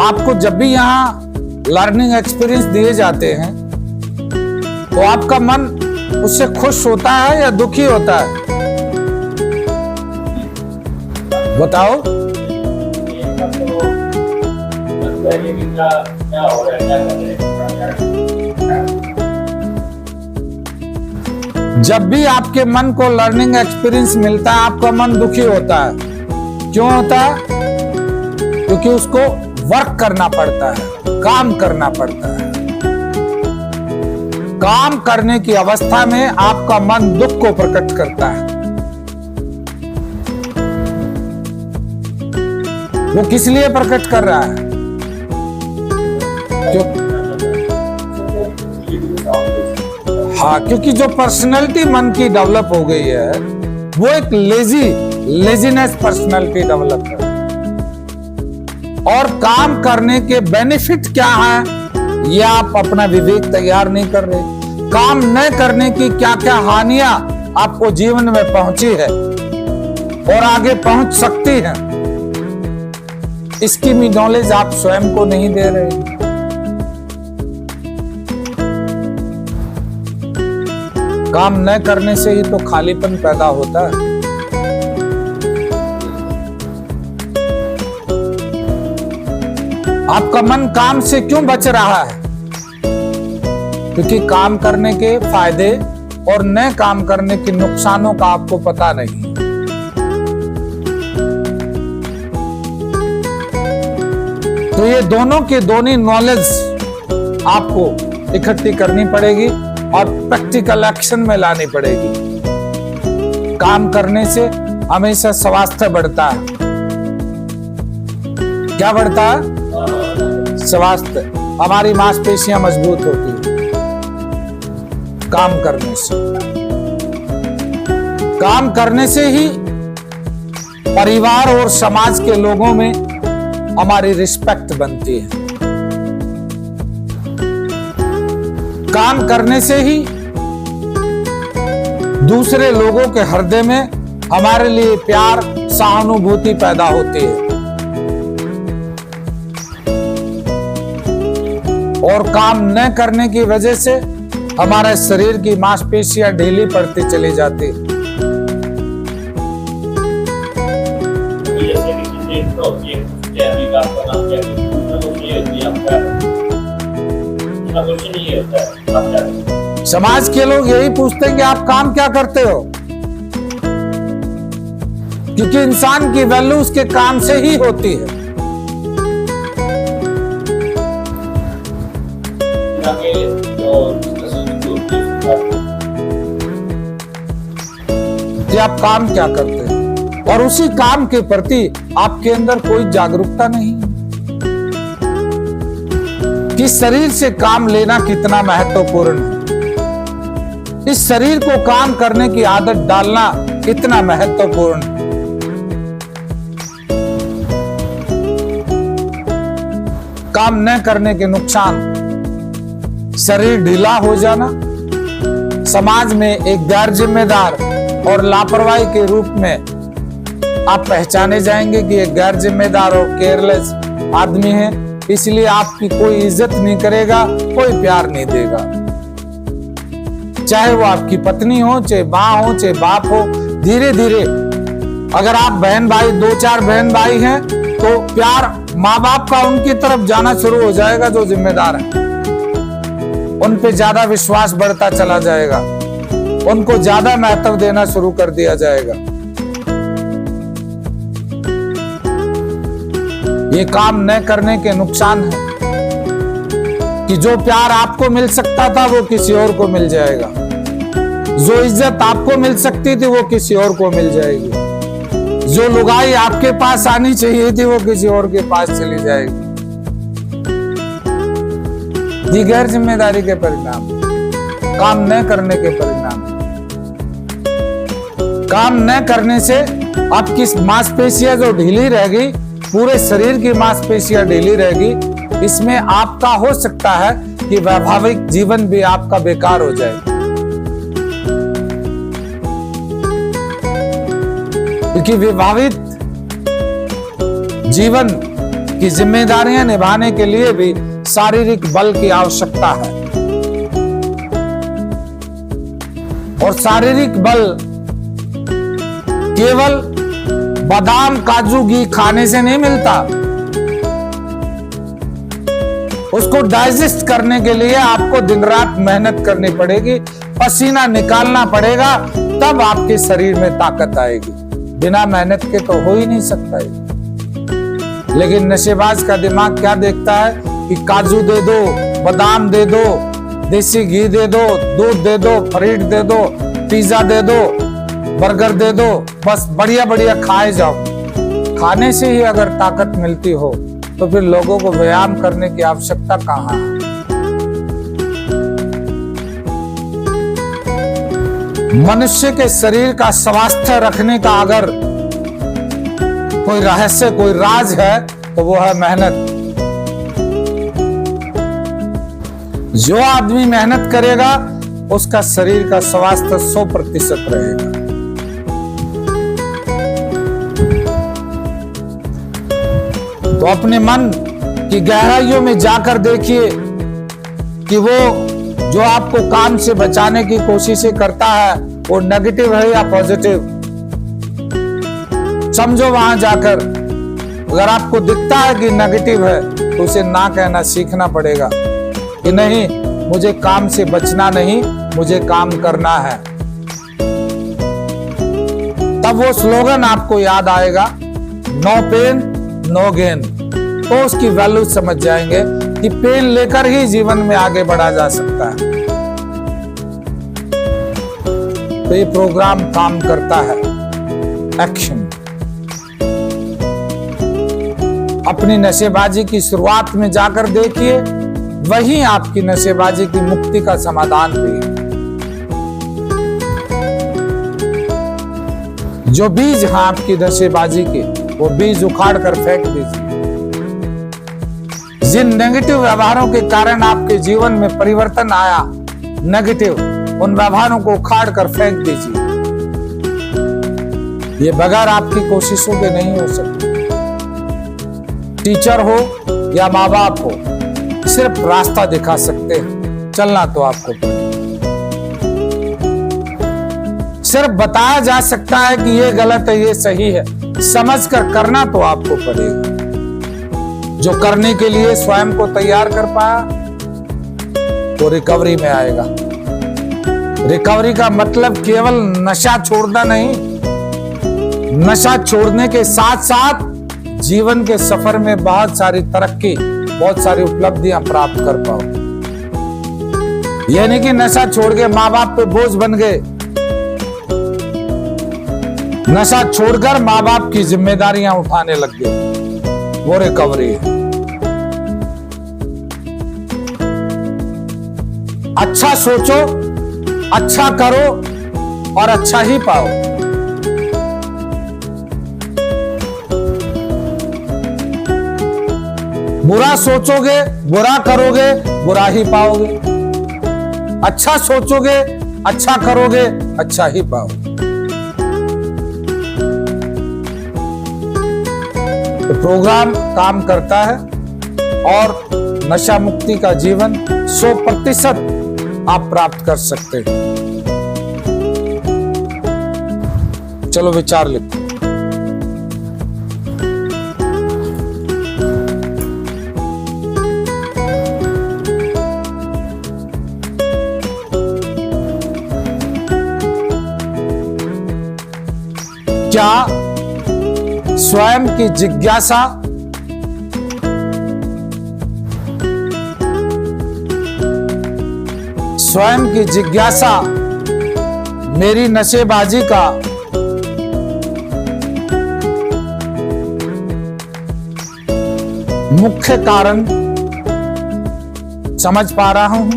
आपको जब भी यहाँ लर्निंग एक्सपीरियंस दिए जाते हैं तो आपका मन उससे खुश होता है या दुखी होता है? बताओ। जब भी आपके मन को लर्निंग एक्सपीरियंस मिलता है आपका मन दुखी होता है। क्यों होता है? क्योंकि उसको वर्क करना पड़ता है, काम करना पड़ता है। काम करने की अवस्था में आपका मन दुख को प्रकट करता है। वो किस लिए प्रकट कर रहा है? क्योंकि जो पर्सनैलिटी मन की डेवलप हो गई है वो एक लेजीनेस पर्सनैलिटी डेवलप है। और काम करने के बेनिफिट क्या है ये आप अपना विवेक तैयार नहीं कर रहे। काम न करने की क्या क्या हानियां आपको जीवन में पहुंची है और आगे पहुंच सकती है, इसकी भी नॉलेज आप स्वयं को नहीं दे रहे। काम न करने से ही तो खालीपन पैदा होता है। आपका मन काम से क्यों बच रहा है? क्योंकि काम करने के फायदे और न काम करने के नुकसानों का आपको पता नहीं। तो ये दोनों के दोनों नॉलेज आपको इकट्ठी करनी पड़ेगी और प्रैक्टिकल एक्शन में लानी पड़ेगी। काम करने से हमेशा स्वास्थ्य बढ़ता है। क्या बढ़ता है? स्वास्थ्य। हमारी मांसपेशियां मजबूत होती है काम करने से। काम करने से ही परिवार और समाज के लोगों में हमारी रिस्पेक्ट बनती है। काम करने से ही दूसरे लोगों के हृदय में हमारे लिए प्यार, सहानुभूति पैदा होती है। और काम न करने की वजह से हमारे शरीर की मांसपेशियां ढीली पड़ती चली जाती। समाज के लोग यही पूछते हैं कि आप काम क्या करते हो, क्योंकि इंसान की वैल्यू उसके काम से ही होती है। कि आप काम क्या करते हैं और उसी काम के प्रति आपके अंदर कोई जागरूकता नहीं कि शरीर से काम लेना कितना महत्वपूर्ण है। इस शरीर को काम करने की आदत डालना कितना महत्वपूर्ण है। काम न करने के नुकसान: शरीर ढीला हो जाना, समाज में एक गैर जिम्मेदार और लापरवाही के रूप में आप पहचाने जाएंगे कि एक गैर जिम्मेदार और केयरलेस आदमी है, इसलिए आपकी कोई इज्जत नहीं करेगा, कोई प्यार नहीं देगा। चाहे वो आपकी पत्नी हो, चाहे माँ हो, चाहे बाप हो। धीरे धीरे अगर आप बहन भाई, 2-4 बहन भाई हैं तो प्यार माँ बाप का उनकी तरफ जाना शुरू हो जाएगा। जो जिम्मेदार है उन पे ज्यादा विश्वास बढ़ता चला जाएगा, उनको ज्यादा महत्व देना शुरू कर दिया जाएगा। ये काम न करने के नुकसान है कि जो प्यार आपको मिल सकता था वो किसी और को मिल जाएगा, जो इज्जत आपको मिल सकती थी वो किसी और को मिल जाएगी, जो लुगाई आपके पास आनी चाहिए थी वो किसी और के पास चली जाएगी। ये गैर जिम्मेदारी के परिणाम, काम न करने के परिणाम। काम न करने से आपकी मांसपेशियां जो ढीली रहेगी, पूरे शरीर की मांसपेशियां ढीली रहेगी, इसमें आपका हो सकता है कि वैवाहिक जीवन भी आपका बेकार हो जाए। क्योंकि विवाहित जीवन कि जिम्मेदारियां निभाने के लिए भी शारीरिक बल की आवश्यकता है। और शारीरिक बल केवल बादाम काजू घी खाने से नहीं मिलता। उसको डाइजेस्ट करने के लिए आपको दिन रात मेहनत करनी पड़ेगी, पसीना निकालना पड़ेगा, तब आपके शरीर में ताकत आएगी। बिना मेहनत के तो हो ही नहीं सकता है। लेकिन नशेबाज का दिमाग क्या देखता है कि काजू दे दो, बादाम दे दो, देसी घी दे दो, दूध दे दो, फ्रूट दे दो, पिज्जा दे दो, बर्गर दे दो, बस बढ़िया बढ़िया खाए जाओ। खाने से ही अगर ताकत मिलती हो तो फिर लोगों को व्यायाम करने की आवश्यकता कहाँ है? मनुष्य के शरीर का स्वास्थ्य रखने का अगर कोई रहस्य, कोई राज है तो वो है मेहनत। जो आदमी मेहनत करेगा उसका शरीर का स्वास्थ्य 100% रहेगा। तो अपने मन की गहराइयों में जाकर देखिए कि वो जो आपको काम से बचाने की कोशिशें करता है वो नेगेटिव है या पॉजिटिव। समझो वहां जाकर, अगर आपको दिखता है कि नेगेटिव है तो उसे ना कहना सीखना पड़ेगा कि नहीं, मुझे काम से बचना नहीं, मुझे काम करना है। तब वो स्लोगन आपको याद आएगा, नो पेन नो गेन। तो उसकी वैल्यू समझ जाएंगे कि पेन लेकर ही जीवन में आगे बढ़ा जा सकता है। तो ये प्रोग्राम काम करता है। एक्शन। अपनी नशेबाजी की शुरुआत में जाकर देखिए, वही आपकी नशेबाजी की मुक्ति का समाधान भी है। जो बीज है आपकी नशेबाजी के, वो बीज उखाड़ कर फेंक दीजिए। जिन नेगेटिव व्यवहारों के कारण आपके जीवन में परिवर्तन आया, नेगेटिव, उन व्यवहारों को उखाड़ कर फेंक दीजिए। ये बगैर आपकी कोशिशों के नहीं हो सकते। टीचर हो या माँ बाप हो, सिर्फ रास्ता दिखा सकते हैं, चलना तो आपको पड़ेगा। सिर्फ बताया जा सकता है कि ये गलत है, ये सही है, समझकर करना तो आपको पड़ेगा। जो करने के लिए स्वयं को तैयार कर पाया तो रिकवरी में आएगा। रिकवरी का मतलब केवल नशा छोड़ना नहीं, नशा छोड़ने के साथ साथ जीवन के सफर में बहुत सारी तरक्की, बहुत सारी उपलब्धियां प्राप्त कर पाओ। यानी कि नशा छोड़ के माँ बाप पे बोझ बन गए, नशा छोड़कर माँ बाप की जिम्मेदारियां उठाने लग गए, वो रिकवरी है। अच्छा सोचो, अच्छा करो और अच्छा ही पाओ। बुरा सोचोगे, बुरा करोगे, बुरा ही पाओगे। अच्छा सोचोगे, अच्छा करोगे, अच्छा ही पाओगे। तो प्रोग्राम काम करता है और नशा मुक्ति का जीवन 100% आप प्राप्त कर सकते हैं। चलो विचार लिखो। क्या स्वयं की जिज्ञासा मेरी नशेबाजी का मुख्य कारण समझ पा रहा हूं?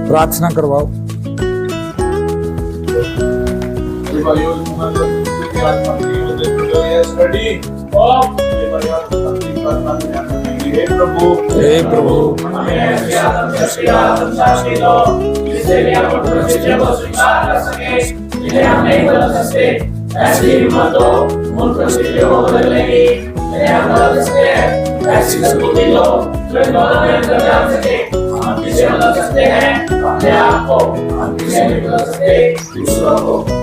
प्रार्थना करवाओ। भाइयों हे प्रभु हमें ऐसी आत्मशास्त्री दो जिससे कि हम अपने शिष्य को स्वीकार कर सके, जिन्हें हम नहीं बदल सकते। ऐसी हिम्मत दो उन परिस्थितियों को बदलने की जिन्हें हम बदल सकते हैं। ऐसी स्फूर्ति दो जो इन दोनों में अंतर जान सके। हम किसे बदल सकते हैं? अपने आप को। हम किसे नहीं बदल सकते? दूसरों को।